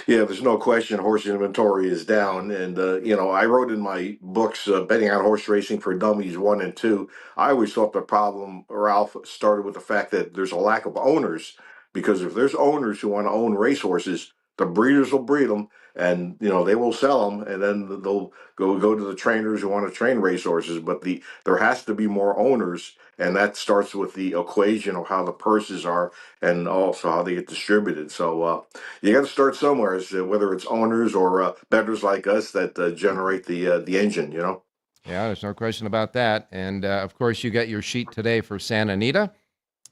Speaker 8: Yeah, there's no question horse inventory is down. And, I wrote in my books, Betting on Horse Racing for Dummies 1 and 2, I always thought the problem, Ralph, started with the fact that there's a lack of owners. Because if there's owners who want to own racehorses, the breeders will breed them, and they will sell them, and then they'll go to the trainers who want to train racehorses. But there has to be more owners, and that starts with the equation of how the purses are, and also how they get distributed. So you got to start somewhere, whether it's owners or bettors like us that generate the engine.
Speaker 6: Yeah, there's no question about that. And of course, you got your sheet today for Santa Anita,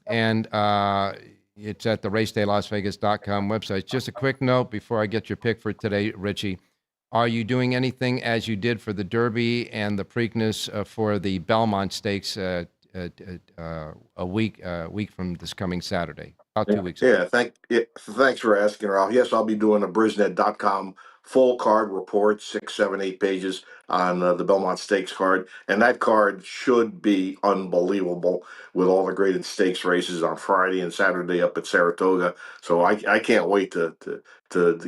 Speaker 6: and it's at the racedaylasvegas.com website. Just a quick note before I get your pick for today, Richie. Are you doing anything as you did for the Derby and the Preakness for the Belmont Stakes a week from this coming Saturday? About 2 weeks ago.
Speaker 8: Thanks for asking, Ralph. Yes, I'll be doing a Brisnet.com full card report, 6, 7, 8 pages on the Belmont Stakes card. And that card should be unbelievable with all the graded stakes races on Friday and Saturday up at Saratoga. So I can't wait to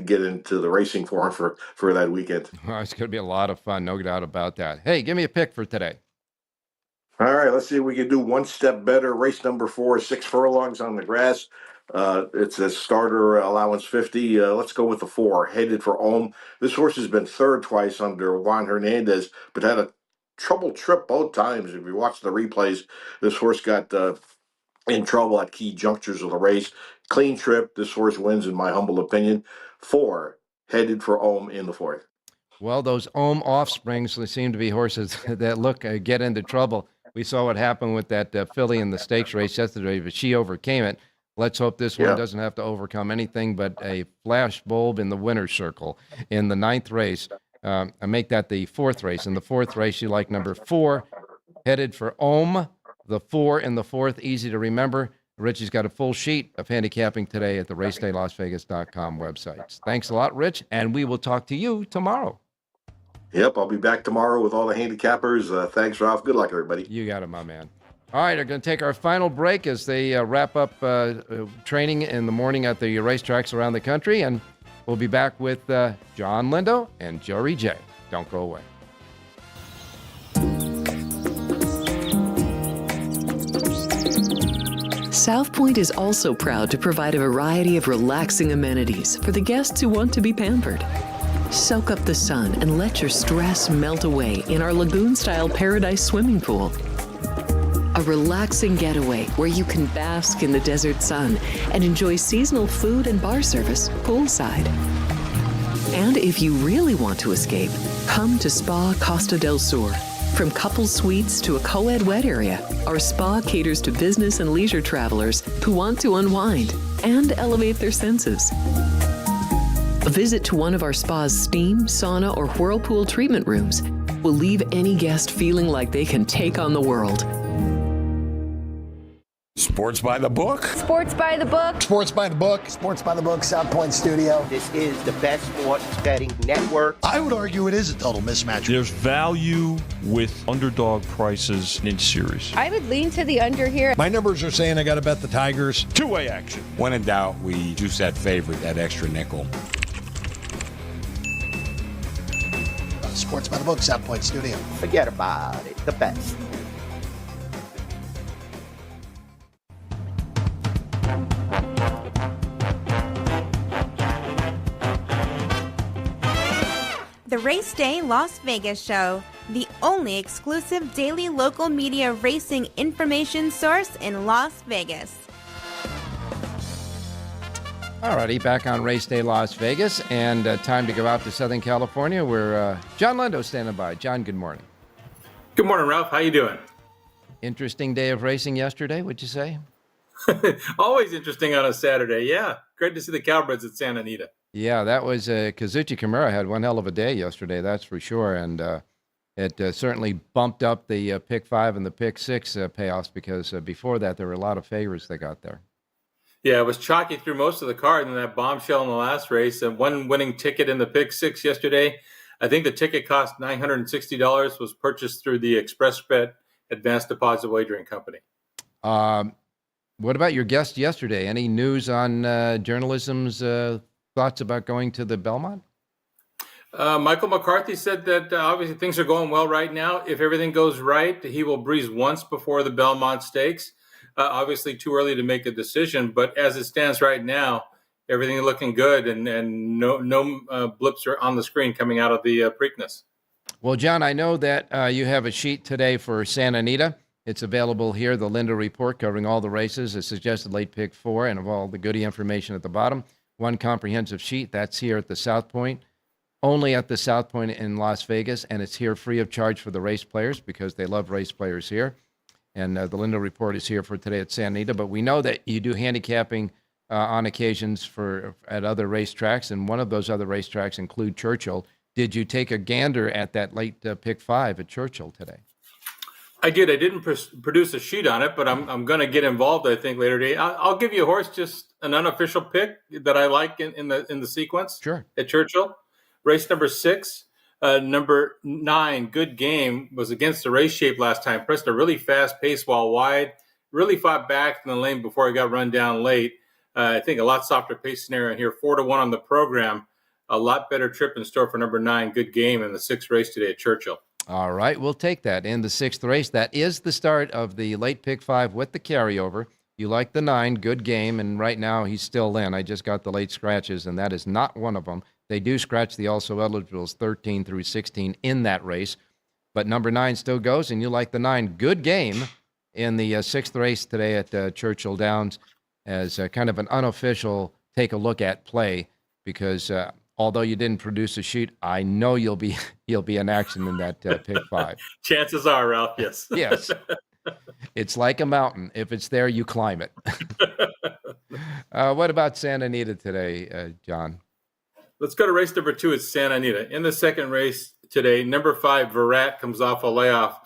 Speaker 8: get into the racing form for that weekend.
Speaker 6: Well, it's going to be a lot of fun, no doubt about that. Hey, give me a pick for today.
Speaker 8: All right, let's see if we can do one step better. Race number 4, 6 furlongs on the grass. It's a starter allowance 50. Let's go with the 4, headed for Ulm. This horse has been third twice under Juan Hernandez, but had a trouble trip both times. If you watch the replays, this horse got in trouble at key junctures of the race. Clean trip. This horse wins, in my humble opinion. 4, headed for Ohm in the 4th.
Speaker 6: Well, those Ohm offsprings, they seem to be horses that get into trouble. We saw what happened with that filly in the stakes race yesterday, but she overcame it. Let's hope this one doesn't have to overcome anything but a flash bulb in the winner's circle in the 9th race. I make that the 4th race. In the 4th race, you like number 4, headed for Ohm. The 4 in the 4th, easy to remember. Richie's got a full sheet of handicapping today at the racedaylasvegas.com websites. Thanks a lot, Rich, and we will talk to you tomorrow.
Speaker 8: Yep, I'll be back tomorrow with all the handicappers. Thanks, Ralph. Good luck, everybody.
Speaker 6: You got it, my man. All right, we're going to take our final break as they wrap up training in the morning at the racetracks around the country, and we'll be back with John Lindo and Jory J. Don't go away.
Speaker 1: South Point is also proud to provide a variety of relaxing amenities for the guests who want to be pampered. Soak up the sun and let your stress melt away in our lagoon-style paradise swimming pool. A relaxing getaway where you can bask in the desert sun and enjoy seasonal food and bar service poolside. And if you really want to escape, come to Spa Costa del Sur. From couple suites to a co-ed wet area, our spa caters to business and leisure travelers who want to unwind and elevate their senses. A visit to one of our spa's steam, sauna, or whirlpool treatment rooms will leave any guest feeling like they can take on the world.
Speaker 9: Sports by the book.
Speaker 10: Sports by the book.
Speaker 9: Sports by the book.
Speaker 11: Sports by the book, South Point Studio.
Speaker 12: This is the best sports betting network.
Speaker 9: I would argue it is a total mismatch.
Speaker 13: There's value with underdog prices in series.
Speaker 10: I would lean to the under here.
Speaker 9: My numbers are saying I got to bet the Tigers.
Speaker 13: Two-way action.
Speaker 14: When in doubt, we juice that favorite, that extra nickel.
Speaker 11: Sports by the book, South Point Studio.
Speaker 12: Forget about it. The best.
Speaker 15: The Race Day Las Vegas Show, the only exclusive daily local media racing information source in Las Vegas.
Speaker 6: Alrighty, back on Race Day Las Vegas, and time to go out to Southern California where John Lindo's standing by. John, good morning.
Speaker 16: Good morning, Ralph. How you doing?
Speaker 6: Interesting day of racing yesterday, would you say?
Speaker 16: Always interesting on a Saturday, yeah. Great to see the Cowbirds at Santa Anita.
Speaker 6: Yeah, that was Kazuchi Kimura had one hell of a day yesterday, that's for sure, and it certainly bumped up the pick 5 and the pick 6 payoffs because before that there were a lot of favorites that got there.
Speaker 16: Yeah, it was chalky through most of the card, and that bombshell in the last race, and one winning ticket in the pick 6 yesterday. I think the ticket cost $960, was purchased through the ExpressBet Advanced Deposit Wagering Company.
Speaker 6: What about your guest yesterday? Any news on journalism's thoughts about going to the Belmont?
Speaker 16: Michael McCarthy said that obviously things are going well right now. If everything goes right, he will breeze once before the Belmont Stakes. Obviously too early to make a decision, but as it stands right now, everything looking good and no blips are on the screen coming out of the Preakness.
Speaker 6: Well, John, I know that you have a sheet today for Santa Anita. It's available here, the Linda Report, covering all the races, a suggested late pick 4, and of all the goodie information at the bottom. One comprehensive sheet. That's here at the South Point, only at the South Point in Las Vegas, and it's here free of charge for the race players because they love race players here. And the Linda Report is here for today at Santa Anita. But we know that you do handicapping on occasions at other racetracks, and one of those other racetracks include Churchill. Did you take a gander at that late pick 5 at Churchill today?
Speaker 16: I did. I didn't produce a sheet on it, but I'm going to get involved, I think, later today. I'll give you a horse, just an unofficial pick that I like in the sequence.
Speaker 6: Sure.
Speaker 16: At Churchill. Race number 6, number 9, Good Game, was against the race shape last time. Pressed a really fast pace while wide. Really fought back in the lane before he got run down late. I think a lot softer pace scenario here. 4-1 on the program. A lot better trip in store for number 9, Good Game, in the 6th race today at Churchill.
Speaker 6: All right, we'll take that. In the 6th race, that is the start of the late pick 5 with the carryover. You like the 9, Good Game, and right now he's still in. I just got the late scratches, and that is not one of them. They do scratch the also eligibles 13 through 16 in that race, but number 9 still goes, and you like the 9, Good Game, in the sixth race today at Churchill Downs as kind of an unofficial take a look at play because although you didn't produce a sheet, I know you'll be in action in that pick 5.
Speaker 16: Chances are, Ralph, yes.
Speaker 6: Yes. It's like a mountain. If it's there, you climb it. What about Santa Anita today, John?
Speaker 16: Let's go to race number 2. It's Santa Anita. In the second race today, number 5, Virat, comes off a layoff.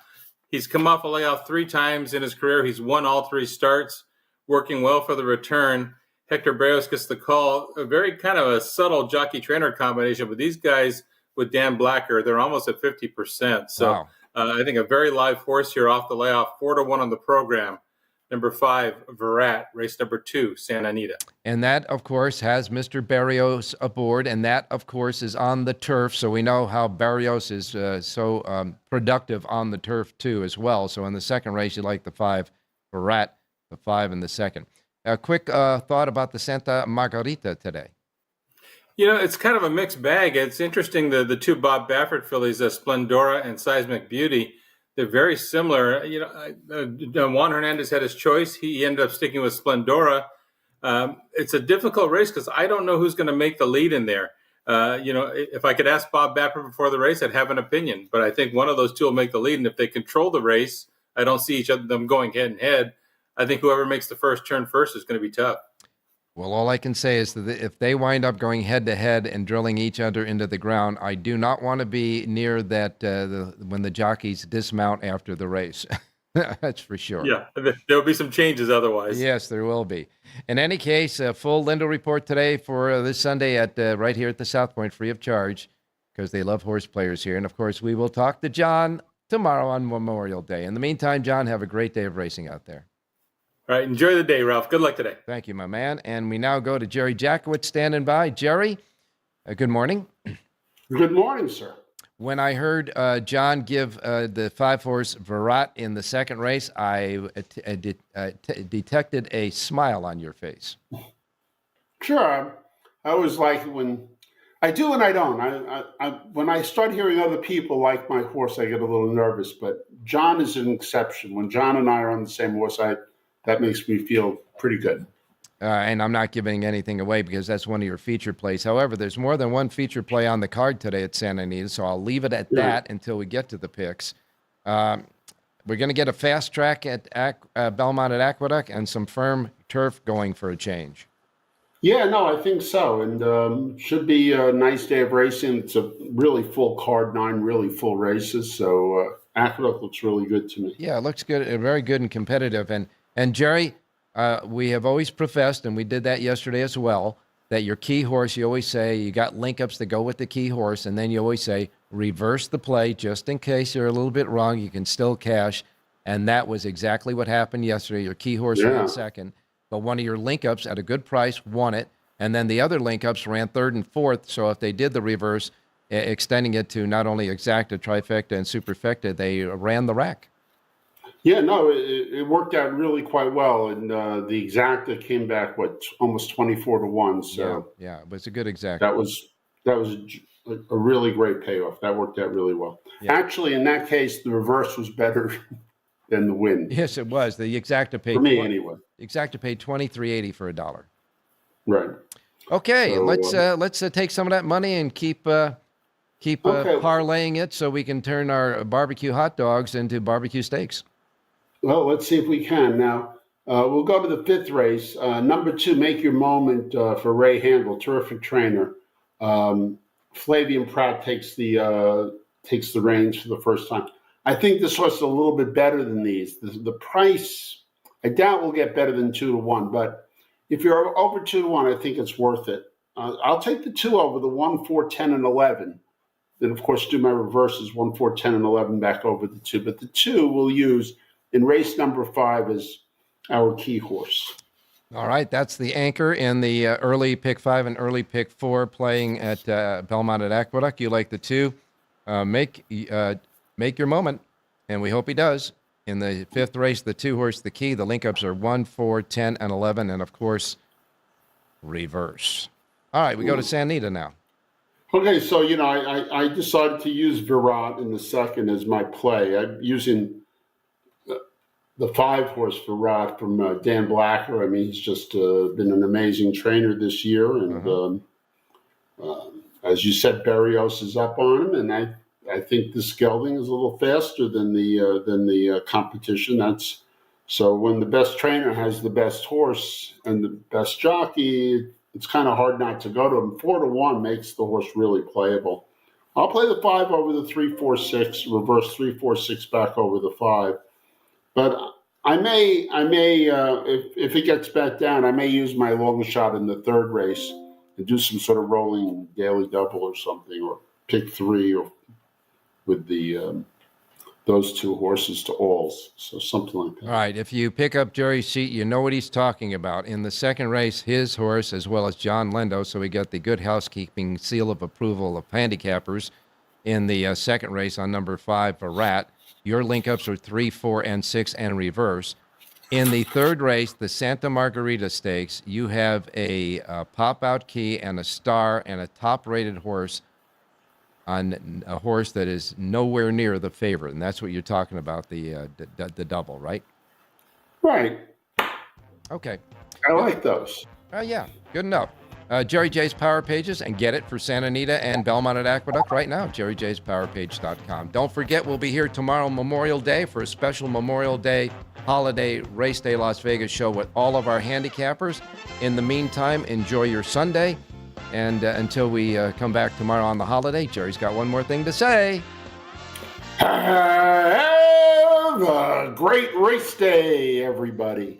Speaker 16: He's come off a layoff 3 times in his career. He's won all 3 starts, working well for the return. Hector Barrios gets the call. A very kind of a subtle jockey-trainer combination, but these guys with Dan Blacker, they're almost at 50%. So
Speaker 6: wow.
Speaker 16: I think a very live horse here off the layoff, 4-1 on the program. Number 5, Virat, race number 2, Santa Anita.
Speaker 6: And that, of course, has Mr. Barrios aboard, and that, of course, is on the turf. So we know how Barrios is so productive on the turf, too, as well. So in the second race, you like the 5, Virat, the 5 in the second. A quick thought about the Santa Margarita today.
Speaker 16: You know, it's kind of a mixed bag. It's interesting, the 2 Bob Baffert fillies, Splendora and Seismic Beauty. They're very similar. You know, Juan Hernandez had his choice. He ended up sticking with Splendora. It's a difficult race because I don't know who's going to make the lead in there. You know, if I could ask Bob Baffert before the race, I'd have an opinion. But I think one of those 2 will make the lead. And if they control the race, I don't see them going head and head. I think whoever makes the first turn first is going to be tough.
Speaker 6: Well, all I can say is that if they wind up going head-to-head and drilling each other into the ground, I do not want to be near that when the jockeys dismount after the race. That's for sure.
Speaker 16: Yeah, there'll be some changes otherwise.
Speaker 6: Yes, there will be. In any case, a full Lindell report today for this Sunday at right here at the South Point, free of charge, because they love horse players here. And, of course, we will talk to John tomorrow on Memorial Day. In the meantime, John, have a great day of racing out there.
Speaker 16: All right, enjoy the day, Ralph. Good luck today.
Speaker 6: Thank you, my man. And we now go to Jerry Jackowitz standing by. Jerry, good morning.
Speaker 17: Good morning, sir.
Speaker 6: When I heard John give the 5-horse Virat in the second race, I detected a smile on your face.
Speaker 17: Sure. I always like when I do and I don't. I when I start hearing other people like my horse, I get a little nervous. But John is an exception. When John and I are on the same horse, that makes me feel pretty good.
Speaker 6: And I'm not giving anything away because that's one of your feature plays. However, there's more than one feature play on the card today at Santa Anita, so I'll leave it at that until we get to the picks. We're going to get a fast track at Belmont at Aqueduct and some firm turf going for a change.
Speaker 17: Yeah, no, I think so. And should be a nice day of racing. It's a really full card, 9 really full races. So Aqueduct looks really good to me.
Speaker 6: Yeah, it looks good, very good and competitive. And Jerry, we have always professed, and we did that yesterday as well, that your key horse, you always say, you got link-ups that go with the key horse, and then you always say, reverse the play just in case you're a little bit wrong. You can still cash. And that was exactly what happened yesterday. Your key horse ran second, but one of your link-ups at a good price won it, and then the other link-ups ran third and fourth. So if they did the reverse, extending it to not only exacta, trifecta, and superfecta, they ran the rack.
Speaker 17: Yeah, no, it worked out really quite well, and the exacta came back almost 24-1. So
Speaker 6: yeah, it was a good exacta.
Speaker 17: That was a really great payoff. That worked out really well.
Speaker 6: Yeah.
Speaker 17: Actually, in that case, the reverse was better than the win.
Speaker 6: Yes, it was. The exacta paid
Speaker 17: for me anyway.
Speaker 6: Exacta paid $23.80 for $1.
Speaker 17: Right.
Speaker 6: Okay, so, let's take some of that money and keep parlaying it so we can turn our barbecue hot dogs into barbecue steaks.
Speaker 17: Well, let's see if we can. Now, we'll go to the 5th race. Number 2, Make Your Moment for Ray Handel, terrific trainer. Flavian Pratt takes the reins for the first time. I think this horse is a little bit better than these. The price, I doubt we'll get better than 2-1, but if you're over 2-1, I think it's worth it. I'll take the 2 over the 1, 4, 10, and 11. Then, of course, do my reverses, 1, 4, 10, and 11 back over the 2. But the 2 we'll use in race number 5 as our key horse.
Speaker 6: All right, that's the anchor in the early pick 5 and early pick 4 playing at Belmont at Aqueduct. You like the 2. Make your moment, and we hope he does. In the 5th race, the 2 horse, the key. The link-ups are 1, 4, 10, and 11, and, of course, reverse. All right, we go to Santa Anita now.
Speaker 17: Okay, so, I decided to use Virat in the second as my play. I'm using the 5 horse for Rod from Dan Blacker. I mean, he's just been an amazing trainer this year. And as you said, Berrios is up on him. And I think this gelding is a little faster than the competition. So when the best trainer has the best horse and the best jockey, it's kind of hard not to go to him. 4-1 makes the horse really playable. I'll play the 5 over the 3-4-6, reverse 3-4-6 back over the 5. But I may, if it gets bet down, I may use my long shot in the 3rd race and do some sort of rolling daily double or something, or pick 3 or with the those 2 horses to alls. So something like that.
Speaker 6: All right. If you pick up Jerry's sheet, you know what he's talking about. In the 2nd race, his horse, as well as John Lendo, so we got the Good Housekeeping seal of approval of handicappers in the 2nd race on number 5 for Rat. Your link-ups are 3, 4, and 6 and reverse. In the 3rd race, the Santa Margarita Stakes, you have a pop-out key and a star and a top-rated horse on a horse that is nowhere near the favorite, and that's what you're talking about, the double, right?
Speaker 17: Right.
Speaker 6: Okay.
Speaker 17: I like those.
Speaker 6: Yeah, good enough. Jerry J's Power Pages, and get it for Santa Anita and Belmont at Aqueduct right now, jerryjspowerpage.com. Don't forget, we'll be here tomorrow, Memorial Day, for a special Memorial Day holiday Race Day Las Vegas show with all of our handicappers. In the meantime, enjoy your Sunday. And until we come back tomorrow on the holiday, Jerry's got one more thing to say.
Speaker 17: Have a great race day, everybody.